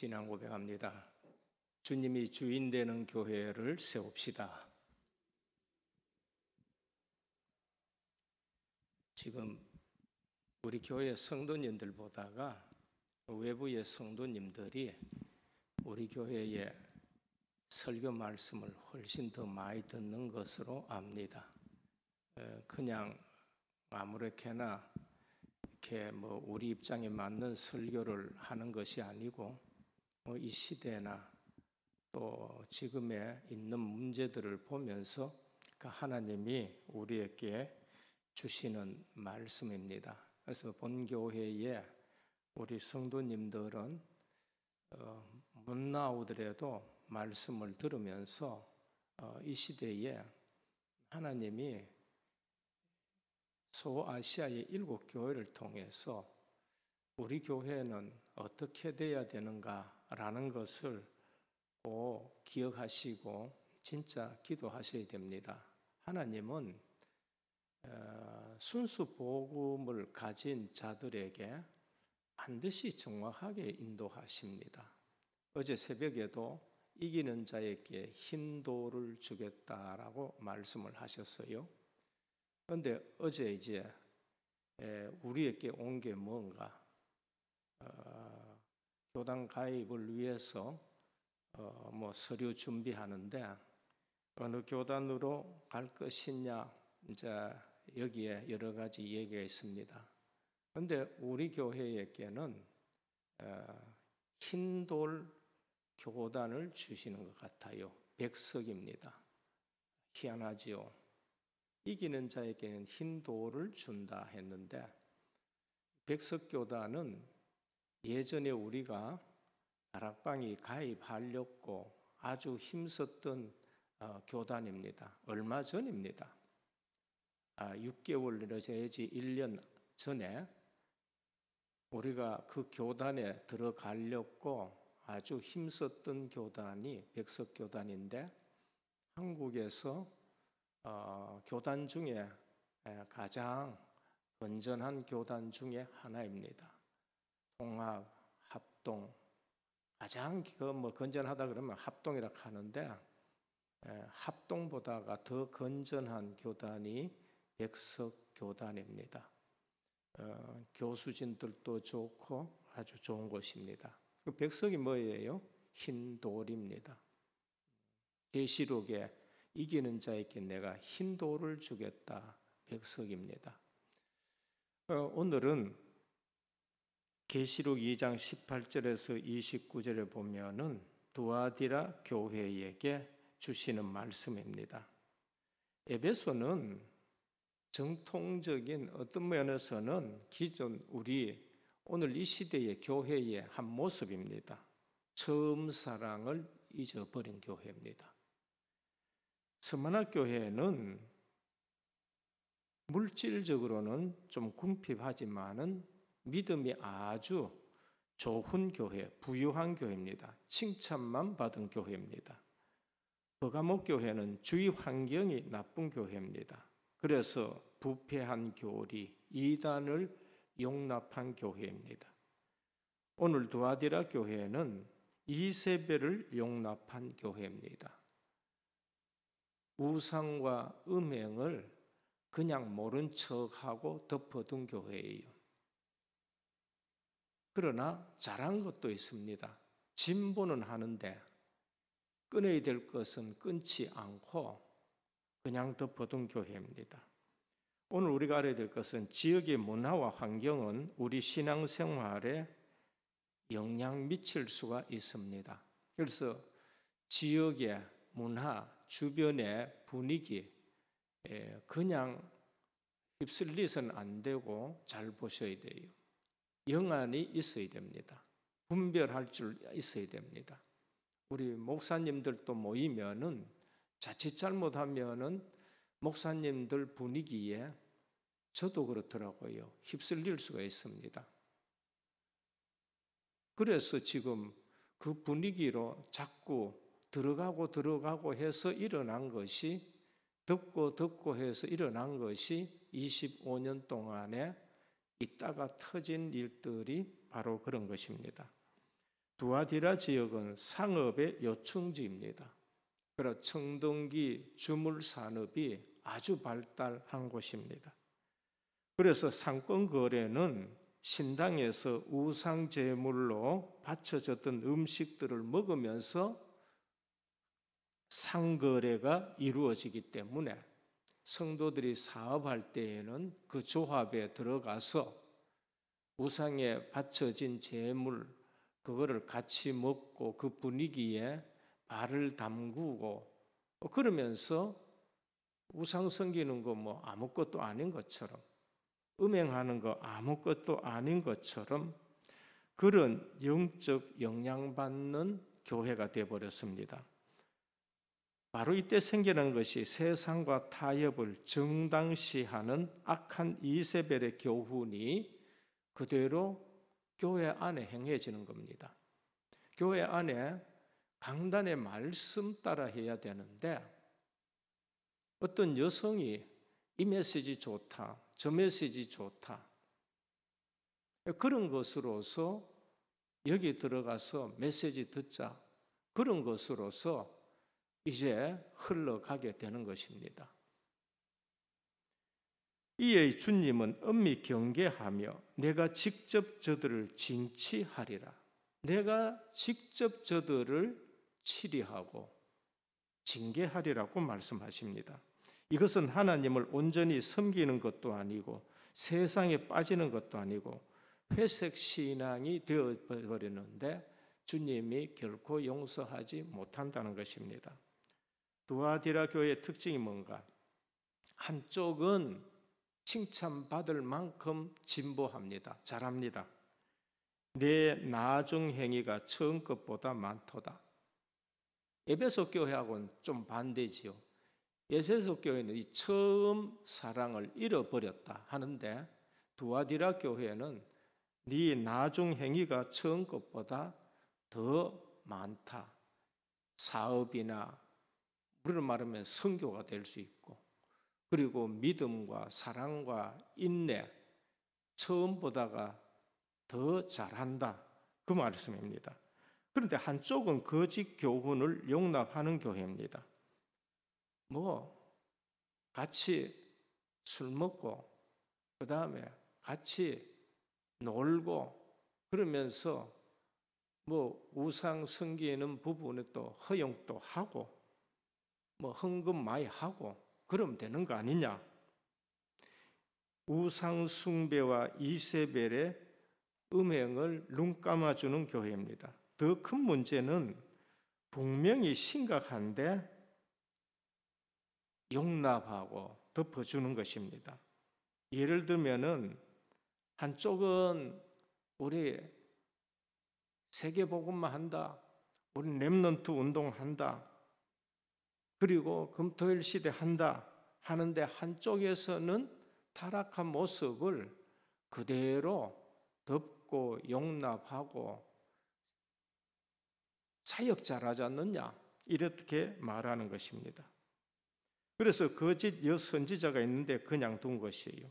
신앙 고백합니다. 주님이 주인 되는 교회를 세웁시다. 지금 우리 교회 성도님들 보다가 외부의 성도님들이 우리 교회의 설교 말씀을 훨씬 더 많이 듣는 것으로 압니다. 그냥 아무렇게나 이렇게 우리 입장에 맞는 설교를 하는 것이 아니고 이 시대나 또 지금에 있는 문제들을 보면서 하나님이 우리에게 주시는 말씀입니다. 그래서 본교회에 우리 성도님들은 못 나오더라도 말씀을 들으면서 이 시대에 하나님이 소아시아의 7교회를 통해서 우리 교회는 어떻게 돼야 되는가라는 것을 꼭 기억하시고 진짜 기도하셔야 됩니다. 하나님은 순수 복음을 가진 자들에게 반드시 정확하게 인도하십니다. 어제 새벽에도 이기는 자에게 흰 돌을 주겠다라고 말씀을 하셨어요. 그런데 어제 이제 우리에게 온 게 뭔가? 교단 가입을 위해서 서류 준비하는데 어느 교단으로 갈 것이냐, 이제 여기에 여러 가지 얘기가 있습니다. 그런데 우리 교회에게는 흰돌 교단을 주시는 것 같아요. 백석입니다. 희한하지요. 이기는 자에게는 흰돌을 준다 했는데 백석교단은 예전에 우리가 다락방이 가입하려고 아주 힘썼던 교단입니다. 얼마 전입니다. 6개월 내지 1년 전에 우리가 그 교단에 들어가려고 아주 힘썼던 교단이 백석교단인데 한국에서 교단 중에 가장 건전한 교단 중에 하나입니다. 통합, 합동, 가장 건전하다 그러면 합동이라고 하는데 합동보다가 더 건전한 교단이 백석교단입니다. 교수진들도 좋고 아주 좋은 곳입니다. 그 백석이 뭐예요? 흰 돌입니다. 계시록에 이기는 자에게 내가 흰 돌을 주겠다. 백석입니다. 오늘은 계시록 2장 18절에서 29절에 보면은 두아디라 교회에게 주시는 말씀입니다. 에베소는 정통적인 어떤 면에서는 기존 우리 오늘 이 시대의 교회의 한 모습입니다. 처음 사랑을 잊어버린 교회입니다. 서만화 교회는 물질적으로는 좀 궁핍하지만은 믿음이 아주 좋은 교회, 부유한 교회입니다. 칭찬만 받은 교회입니다. 버가모 교회는 주위 환경이 나쁜 교회입니다. 그래서 부패한 교리, 이단을 용납한 교회입니다. 오늘 두아디라 교회는 이세벨을 용납한 교회입니다. 우상과 음행을 그냥 모른 척하고 덮어둔 교회예요. 그러나 잘한 것도 있습니다. 진보는 하는데 끊어야 될 것은 끊지 않고 그냥 덮어둔 교회입니다. 오늘 우리가 알아야 될 것은 지역의 문화와 환경은 우리 신앙생활에 영향 미칠 수가 있습니다. 그래서 지역의 문화, 주변의 분위기 그냥 휩쓸려서는 안 되고 잘 보셔야 돼요. 영안이 있어야 됩니다. 분별할 줄 있어야 됩니다. 우리 목사님들도 모이면은 자칫 잘못하면은 목사님들 분위기에 저도 그렇더라고요. 휩쓸릴 수가 있습니다. 그래서 지금 그 분위기로 자꾸 들어가고 해서 일어난 것이 덮고 해서 일어난 것이 25년 동안에 있다가 터진 일들이 바로 그런 것입니다. 두아디라 지역은 상업의 요충지입니다. 그래서 청동기 주물 산업이 아주 발달한 곳입니다. 그래서 상권 거래는 신당에서 우상 제물로 바쳐졌던 음식들을 먹으면서 상거래가 이루어지기 때문에 성도들이 사업할 때에는 그 조합에 들어가서 우상에 바쳐진 제물 그거를 같이 먹고 그 분위기에 발을 담그고 그러면서 우상 섬기는 거 뭐 아무것도 아닌 것처럼 음행하는 거 아무것도 아닌 것처럼 그런 영적 영향받는 교회가 되어버렸습니다. 바로 이때 생겨난 것이 세상과 타협을 정당시하는 악한 이세벨의 교훈이 그대로 교회 안에 행해지는 겁니다. 교회 안에 강단의 말씀 따라 해야 되는데 어떤 여성이 이 메시지 좋다, 저 메시지 좋다 그런 것으로서 여기 들어가서 메시지 듣자 그런 것으로서 이제 흘러가게 되는 것입니다. 이에 주님은 엄히 경계하며 내가 직접 저들을 징치하리라. 내가 직접 저들을 치리하고 징계하리라고 말씀하십니다. 이것은 하나님을 온전히 섬기는 것도 아니고 세상에 빠지는 것도 아니고 회색 신앙이 되어버리는데 주님이 결코 용서하지 못한다는 것입니다. 두아디라 교회의 특징이 뭔가? 한쪽은 칭찬받을 만큼 진보합니다. 잘합니다. 내 나중 행위가 처음 것보다 많도다. 에베소 교회하고는 좀 반대지요. 에베소 교회는 이 처음 사랑을 잃어버렸다 하는데 두아디라 교회는 네 나중 행위가 처음 것보다 더 많다. 사업이나 우리로 말하면 선교가 될 수 있고 그리고 믿음과 사랑과 인내 처음보다가 더 잘한다. 그 말씀입니다. 그런데 한쪽은 거짓 교훈을 용납하는 교회입니다. 같이 술 먹고 그 다음에 같이 놀고 그러면서 우상 섬기는 부분에 또 허용도 하고 헌금 많이 하고 그러면 되는 거 아니냐? 우상 숭배와 이세벨의 음행을 눈 감아주는 교회입니다. 더 큰 문제는 분명히 심각한데 용납하고 덮어주는 것입니다. 예를 들면은 한쪽은 우리 세계복음만 한다. 우리 렘넌트 운동한다. 그리고 금토일 시대 한다 하는데 한쪽에서는 타락한 모습을 그대로 덮고 용납하고 사역자라지 않느냐 이렇게 말하는 것입니다. 그래서 거짓 여선지자가 있는데 그냥 둔 것이에요.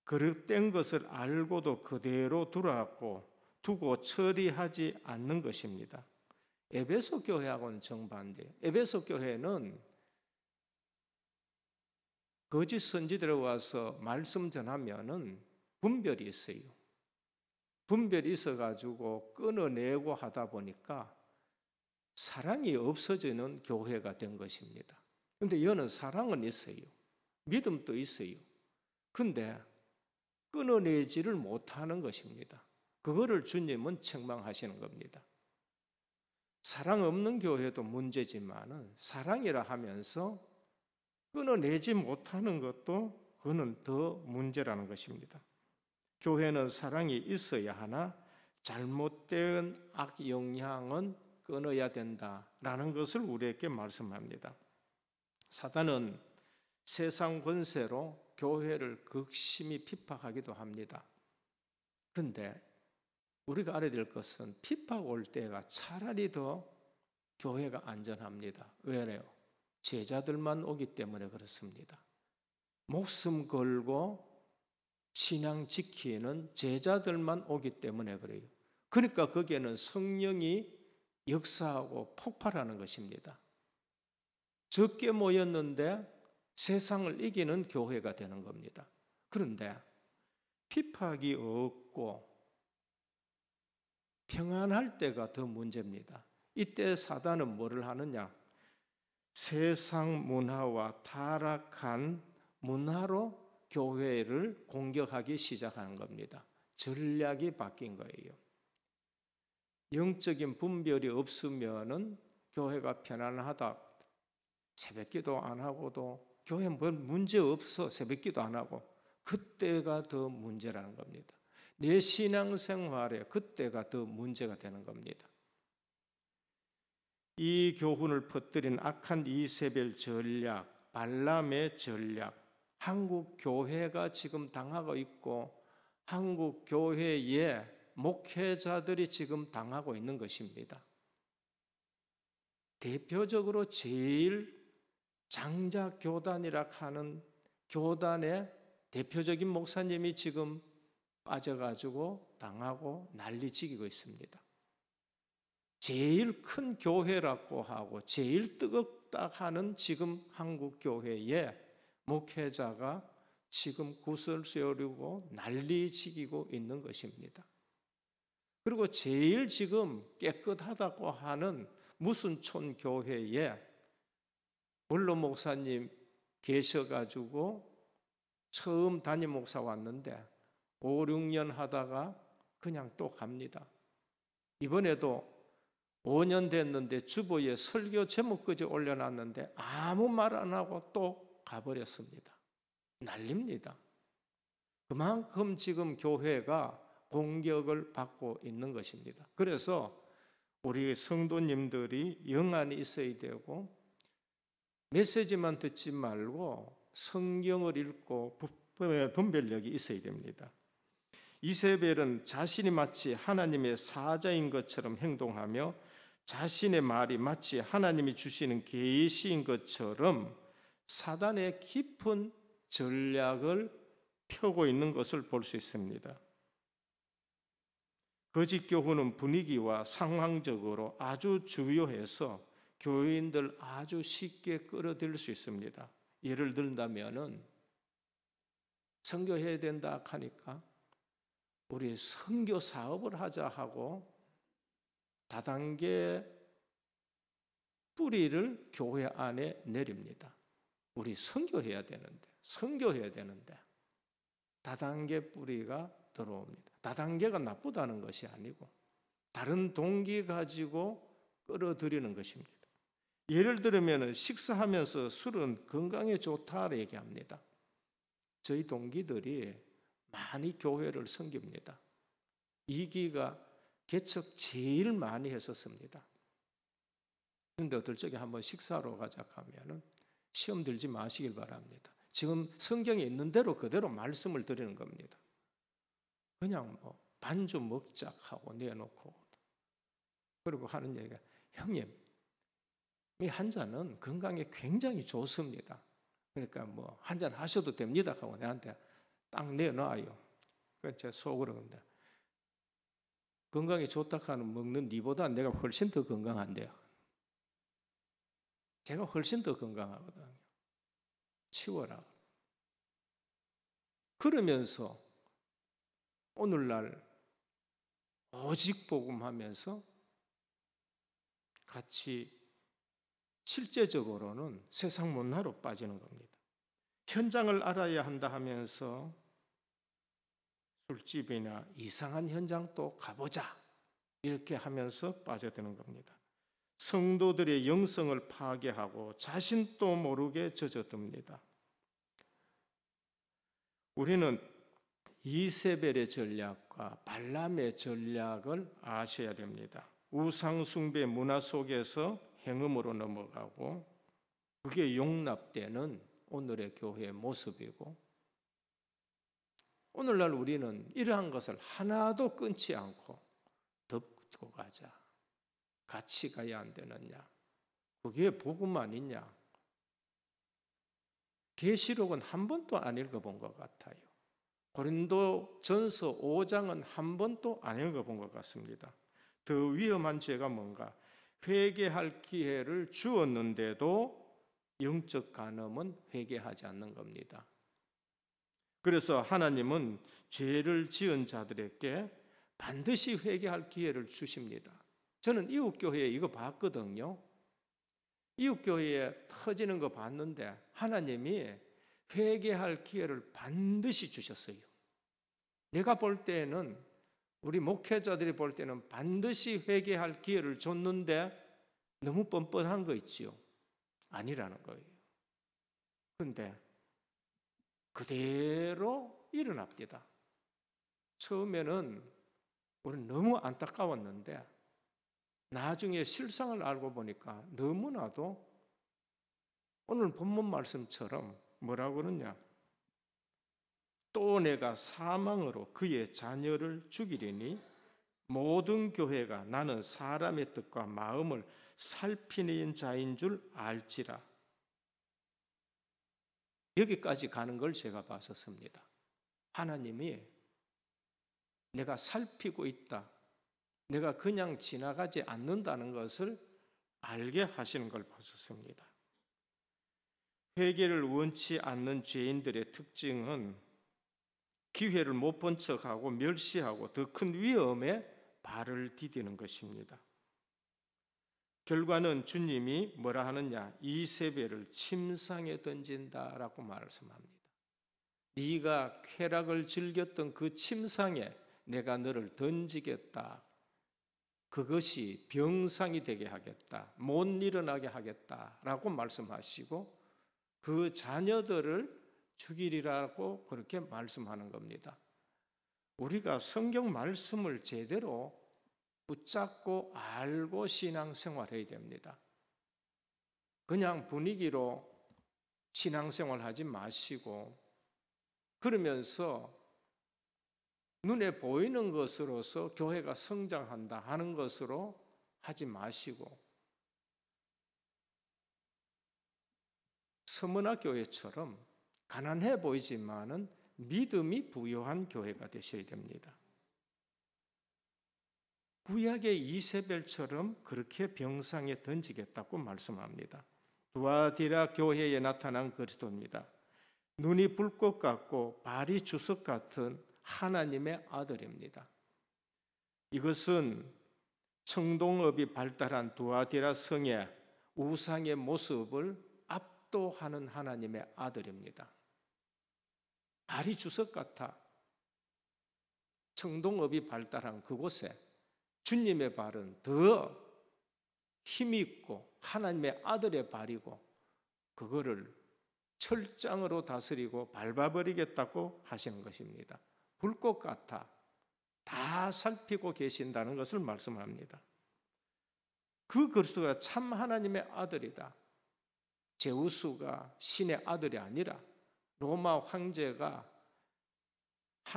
그릇된 것을 알고도 그대로 두고 처리하지 않는 것입니다. 에베소 교회하고는 정반대. 에베소 교회는 거짓 선지자들이 와서 말씀 전하면은 분별이 있어요. 분별이 있어가지고 끊어내고 하다 보니까 사랑이 없어지는 교회가 된 것입니다. 그런데 여는 사랑은 있어요. 믿음도 있어요. 근데 끊어내지를 못하는 것입니다. 그거를 주님은 책망하시는 겁니다. 사랑 없는 교회도 문제지만은 사랑이라 하면서 끊어내지 못하는 것도 그거는 더 문제라는 것입니다. 교회는 사랑이 있어야 하나 잘못된 악 영향은 끊어야 된다라는 것을 우리에게 말씀합니다. 사단은 세상 권세로 교회를 극심히 핍박하기도 합니다. 그런데 우리가 알아야 될 것은 핍박 올 때가 차라리 더 교회가 안전합니다. 왜요? 제자들만 오기 때문에 그렇습니다. 목숨 걸고 신앙 지키는 제자들만 오기 때문에 그래요. 그러니까 거기에는 성령이 역사하고 폭발하는 것입니다. 적게 모였는데 세상을 이기는 교회가 되는 겁니다. 그런데 핍박이 없고 평안할 때가 더 문제입니다. 이때 사단은 뭐를 하느냐? 세상 문화와 타락한 문화로 교회를 공격하기 시작하는 겁니다. 전략이 바뀐 거예요. 영적인 분별이 없으면은 교회가 편안하다. 새벽기도 안 하고도 교회 뭐 문제 없어. 새벽기도 안 하고. 그때가 더 문제라는 겁니다. 내 신앙생활에 그때가 더 문제가 되는 겁니다. 이 교훈을 퍼뜨린 악한 이세벨 전략, 발람의 전략, 한국 교회가 지금 당하고 있고 한국 교회의 목회자들이 지금 당하고 있는 것입니다. 대표적으로 제일 장자 교단이라 하는 교단의 대표적인 목사님이 지금 빠져가지고 당하고 난리치고 있습니다. 제일 큰 교회라고 하고 제일 뜨겁다 하는 지금 한국 교회의 목회자가 지금 구설수요리고 난리치고 있는 것입니다. 그리고 제일 지금 깨끗하다고 하는 무순촌 교회에 원로 목사님 계셔가지고 처음 담임 목사 왔는데 5, 6년 하다가 그냥 또 갑니다. 이번에도 5년 됐는데 주보에 설교 제목까지 올려놨는데 아무 말 안 하고 또 가버렸습니다. 난립니다. 그만큼 지금 교회가 공격을 받고 있는 것입니다. 그래서 우리 성도님들이 영안이 있어야 되고 메시지만 듣지 말고 성경을 읽고 분별력이 있어야 됩니다. 이세벨은 자신이 마치 하나님의 사자인 것처럼 행동하며 자신의 말이 마치 하나님이 주시는 계시인 것처럼 사단의 깊은 전략을 펴고 있는 것을 볼 수 있습니다. 거짓 교훈은 분위기와 상황적으로 아주 주요해서 교인들 아주 쉽게 끌어들일 수 있습니다. 예를 들자면은 선교해야 된다 하니까 우리 선교 사업을 하자 하고 다단계 뿌리를 교회 안에 내립니다. 우리 선교해야 되는데 다단계 뿌리가 들어옵니다. 다단계가 나쁘다는 것이 아니고 다른 동기 가지고 끌어들이는 것입니다. 예를 들면 식사하면서 술은 건강에 좋다고 얘기합니다. 저희 동기들이 많이 교회를 섬깁니다. 2기가 개척 제일 많이 했었습니다. 그런데 어떨 적에 한번 식사로 가자 하면은 시험 들지 마시길 바랍니다. 지금 성경에 있는 대로 그대로 말씀을 드리는 겁니다. 그냥 뭐 반주 먹자 하고 내놓고 그리고 하는 얘기가 형님 이 한 잔은 건강에 굉장히 좋습니다. 그러니까 뭐 한 잔 하셔도 됩니다 하고 내한테 딱 내놔요. 그래서 제 속으로 근데 건강에 좋다 하는 먹는 니보다 내가 훨씬 더 건강한데요. 제가 훨씬 더 건강하거든요. 치워라. 그러면서 오늘날 오직 복음하면서 같이 실제적으로는 세상 문화로 빠지는 겁니다. 현장을 알아야 한다 하면서 술집이나 이상한 현장 또 가보자 이렇게 하면서 빠져드는 겁니다. 성도들의 영성을 파괴하고 자신도 모르게 젖어듭니다. 우리는 이세벨의 전략과 발람의 전략을 아셔야 됩니다. 우상숭배 문화 속에서 행음으로 넘어가고 그게 용납되는 오늘의 교회의 모습이고 오늘날 우리는 이러한 것을 하나도 끊지 않고 덮고 가자. 같이 가야 안 되느냐? 그게 복음 아니냐? 계시록은 한 번도 안 읽어본 것 같아요. 고린도전서 5장은 한 번도 안 읽어본 것 같습니다. 더 위험한 죄가 뭔가? 회개할 기회를 주었는데도 영적 간음은 회개하지 않는 겁니다. 그래서 하나님은 죄를 지은 자들에게 반드시 회개할 기회를 주십니다. 저는 이웃교회에 이거 봤거든요. 이웃교회에 터지는 거 봤는데 하나님이 회개할 기회를 반드시 주셨어요. 내가 볼 때는, 우리 목회자들이 볼 때는 반드시 회개할 기회를 줬는데 너무 뻔뻔한 거 있지요. 아니라는 거예요. 그런데 그대로 일어납니다. 처음에는 우리는 너무 안타까웠는데 나중에 실상을 알고 보니까 너무나도 오늘 본문 말씀처럼 뭐라고 그러냐? 또 내가 사망으로 그의 자녀를 죽이리니 모든 교회가 나는 사람의 뜻과 마음을 살피는 자인 줄 알지라. 여기까지 가는 걸 제가 봤었습니다. 하나님이 내가 살피고 있다, 내가 그냥 지나가지 않는다는 것을 알게 하시는 걸 봤었습니다. 회개를 원치 않는 죄인들의 특징은 기회를 못 본 척하고 멸시하고 더 큰 위험에 발을 디디는 것입니다. 결과는 주님이 뭐라 하느냐? 이세벨을 침상에 던진다라고 말씀합니다. 네가 쾌락을 즐겼던 그 침상에 내가 너를 던지겠다. 그것이 병상이 되게 하겠다. 못 일어나게 하겠다라고 말씀하시고 그 자녀들을 죽이리라고 그렇게 말씀하는 겁니다. 우리가 성경 말씀을 제대로 붙잡고 알고 신앙생활해야 됩니다. 그냥 분위기로 신앙생활 하지 마시고, 그러면서 눈에 보이는 것으로서 교회가 성장한다 하는 것으로 하지 마시고, 서문화 교회처럼 가난해 보이지만은 믿음이 부요한 교회가 되셔야 됩니다. 구약의 이세벨처럼 그렇게 병상에 던지겠다고 말씀합니다. 두아디라 교회에 나타난 그리스도입니다. 눈이 불꽃 같고 발이 주석 같은 하나님의 아들입니다. 이것은 청동업이 발달한 두아디라 성의 우상의 모습을 압도하는 하나님의 아들입니다. 발이 주석 같아 청동업이 발달한 그곳에 주님의 발은 더 힘있고 하나님의 아들의 발이고 그거를 철장으로 다스리고 밟아버리겠다고 하시는 것입니다. 불꽃 같아 다 살피고 계신다는 것을 말씀합니다. 그 그리스도가 참 하나님의 아들이다. 제우스가 신의 아들이 아니라, 로마 황제가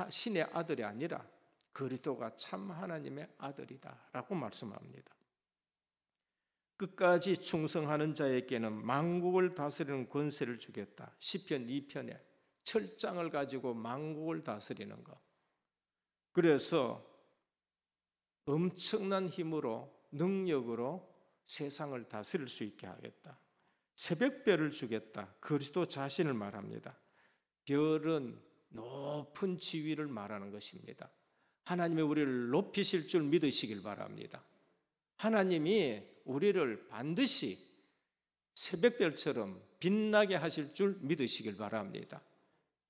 신의 아들이 아니라 그리스도가 참 하나님의 아들이다라고 말씀합니다. 끝까지 충성하는 자에게는 만국을 다스리는 권세를 주겠다. 시편 2편에 철장을 가지고 만국을 다스리는 것. 그래서 엄청난 힘으로 능력으로 세상을 다스릴 수 있게 하겠다. 새벽별을 주겠다. 그리스도 자신을 말합니다. 별은 높은 지위를 말하는 것입니다. 하나님이 우리를 높이실 줄 믿으시길 바랍니다. 하나님이 우리를 반드시 새벽별처럼 빛나게 하실 줄 믿으시길 바랍니다.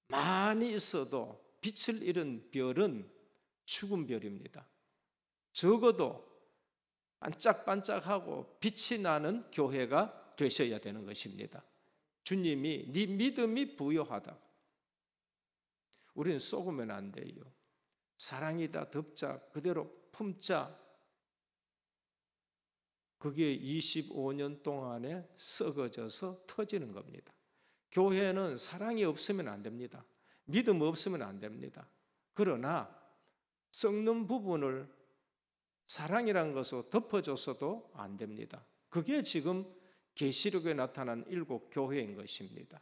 많이 있어도 빛을 잃은 별은 죽은 별입니다. 적어도 반짝반짝하고 빛이 나는 교회가 되셔야 되는 것입니다. 주님이 네 믿음이 부요하다. 우리는 속으면 안 돼요. 사랑이다 덮자, 그대로 품자. 그게 25년 동안에 썩어져서 터지는 겁니다. 교회는 사랑이 없으면 안 됩니다. 믿음 없으면 안 됩니다. 그러나 썩는 부분을 사랑이라는 것으로 덮어줘서도 안 됩니다. 그게 지금 계시록에 나타난 7 교회인 것입니다.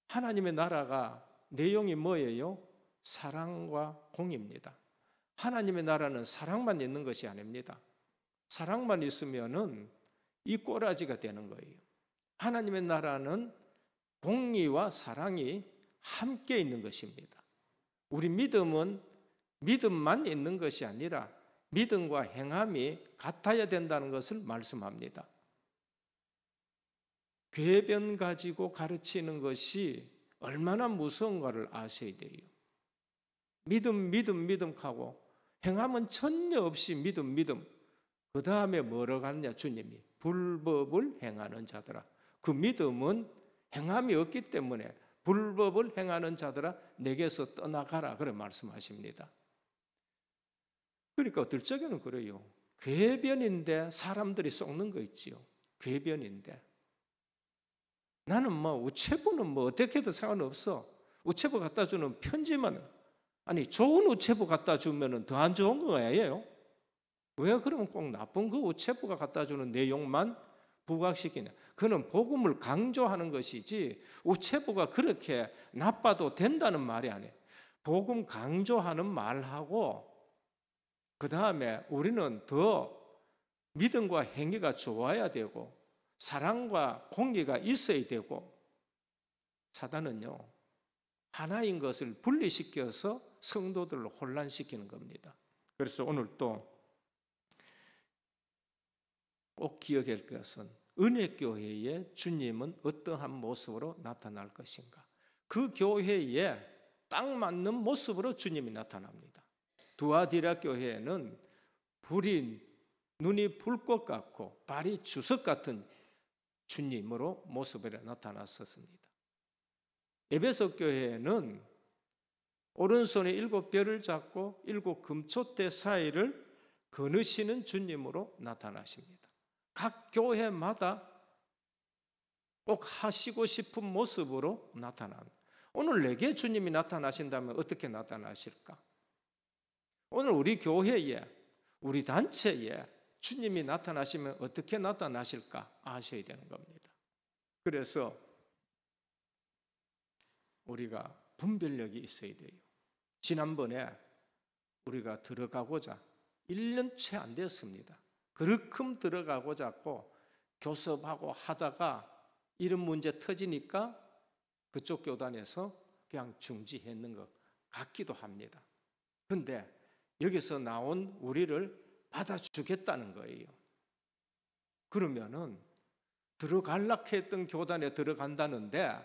하나님의 나라가 내용이 뭐예요? 사랑과 공의입니다. 하나님의 나라는 사랑만 있는 것이 아닙니다. 사랑만 있으면은 이 꼬라지가 되는 거예요. 하나님의 나라는 공의와 사랑이 함께 있는 것입니다. 우리 믿음은 믿음만 있는 것이 아니라 믿음과 행함이 같아야 된다는 것을 말씀합니다. 궤변 가지고 가르치는 것이 얼마나 무서운가를 아셔야 돼요. 믿음 하고 행함은 전혀 없이 믿음. 그 다음에 뭐라고 하느냐 주님이 불법을 행하는 자들아. 그 믿음은 행함이 없기 때문에 불법을 행하는 자들아 내게서 떠나가라 그런 말씀하십니다. 그러니까 어떨 적에는 그래요. 궤변인데 사람들이 속는 거 있지요. 궤변인데 나는 우체부는 어떻게 해도 상관없어. 우체부 갖다 주는 편지만 아니 좋은 우체부 갖다 주면 더 안 좋은 거예요. 왜 그러면 꼭 나쁜 그 우체부가 갖다 주는 내용만 부각시키냐. 그는 복음을 강조하는 것이지 우체부가 그렇게 나빠도 된다는 말이 아니에요. 복음 강조하는 말하고 그 다음에 우리는 더 믿음과 행위가 좋아야 되고 사랑과 공의가 있어야 되고 사단은요 하나인 것을 분리시켜서 성도들을 혼란시키는 겁니다. 그래서 오늘 또 꼭 기억할 것은 은혜교회에 주님은 어떠한 모습으로 나타날 것인가. 그 교회에 딱 맞는 모습으로 주님이 나타납니다. 두아디라 교회에는 눈이 불꽃 같고 발이 주석 같은 주님으로 모습으로 나타났었습니다. 에베소 교회에는 오른손에 7별을 잡고 7 금촛대 사이를 거느시는 주님으로 나타나십니다. 각 교회마다 꼭 하시고 싶은 모습으로 나타납니다. 오늘 내게 주님이 나타나신다면 어떻게 나타나실까? 오늘 우리 교회에 우리 단체에 주님이 나타나시면 어떻게 나타나실까 아셔야 되는 겁니다. 그래서 우리가 분별력이 있어야 돼요. 지난번에 우리가 들어가고자 1년 채 안 됐습니다. 그렇게 들어가고자 하고 교섭하고 하다가 이런 문제 터지니까 그쪽 교단에서 그냥 중지했는 것 같기도 합니다. 그런데 여기서 나온 우리를 받아주겠다는 거예요. 그러면은 들어갈라 했던 교단에 들어간다는데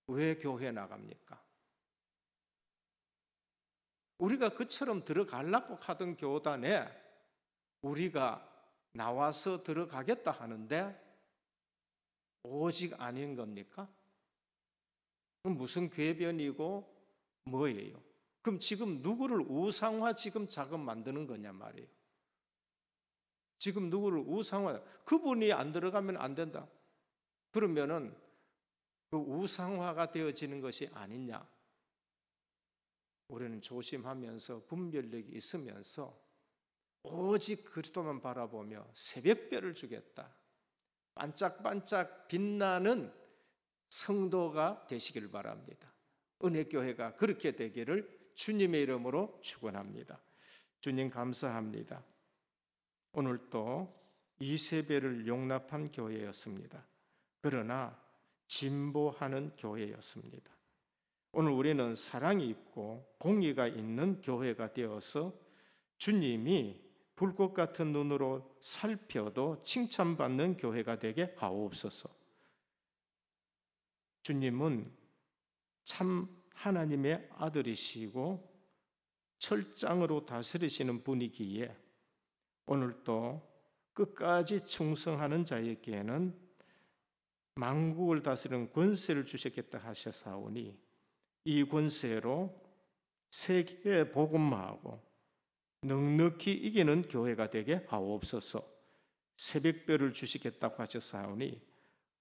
왜 교회에 나갑니까? 우리가 그처럼 들어가려고 하던 교단에 우리가 나와서 들어가겠다 하는데 오직 아닌 겁니까? 그럼 무슨 궤변이고 뭐예요? 그럼 지금 누구를 우상화 지금 작업 만드는 거냐 말이에요. 지금 누구를 우상화, 그분이 안 들어가면 안 된다. 그러면은 그 우상화가 되어지는 것이 아니냐. 우리는 조심하면서 분별력이 있으면서 오직 그리스도만 바라보며 새벽별을 주겠다. 반짝반짝 빛나는 성도가 되시길 바랍니다. 은혜교회가 그렇게 되기를 주님의 이름으로 축원합니다. 주님 감사합니다. 오늘 또 이세벨을 용납한 교회였습니다. 그러나 진보하는 교회였습니다. 오늘 우리는 사랑이 있고 공의가 있는 교회가 되어서 주님이 불꽃 같은 눈으로 살펴도 칭찬받는 교회가 되게 하옵소서. 주님은 참 하나님의 아들이시고 철장으로 다스리시는 분이기에 오늘도 끝까지 충성하는 자에게는 만국을 다스리는 권세를 주셨겠다 하셨사오니 이 권세로 세계에 복음화하고 넉넉히 이기는 교회가 되게 하옵소서. 새벽별을 주시겠다고 하셨사오니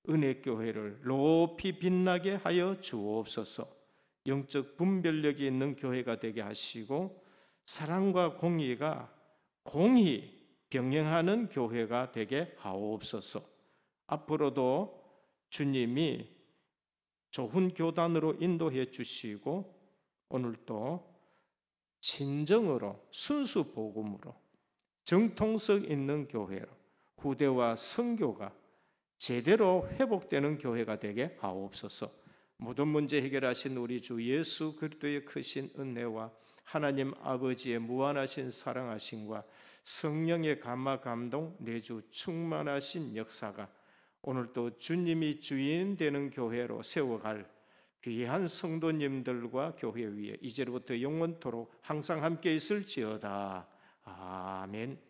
은혜교회를 높이 빛나게 하여 주옵소서. 영적 분별력이 있는 교회가 되게 하시고 사랑과 공의가 공히 병행하는 교회가 되게 하옵소서. 앞으로도 주님이 좋은 교단으로 인도해 주시고 오늘도 진정으로 순수 복음으로 정통성 있는 교회로 후대와 선교가 제대로 회복되는 교회가 되게 하옵소서. 모든 문제 해결하신 우리 주 예수 그리스도의 크신 은혜와 하나님 아버지의 무한하신 사랑하심과 성령의 감화 감동 내주 충만하신 역사가 오늘도 주님이 주인 되는 교회로 세워갈 귀한 성도님들과 교회 위에 이제로부터 영원토록 항상 함께 있을지어다. 아멘.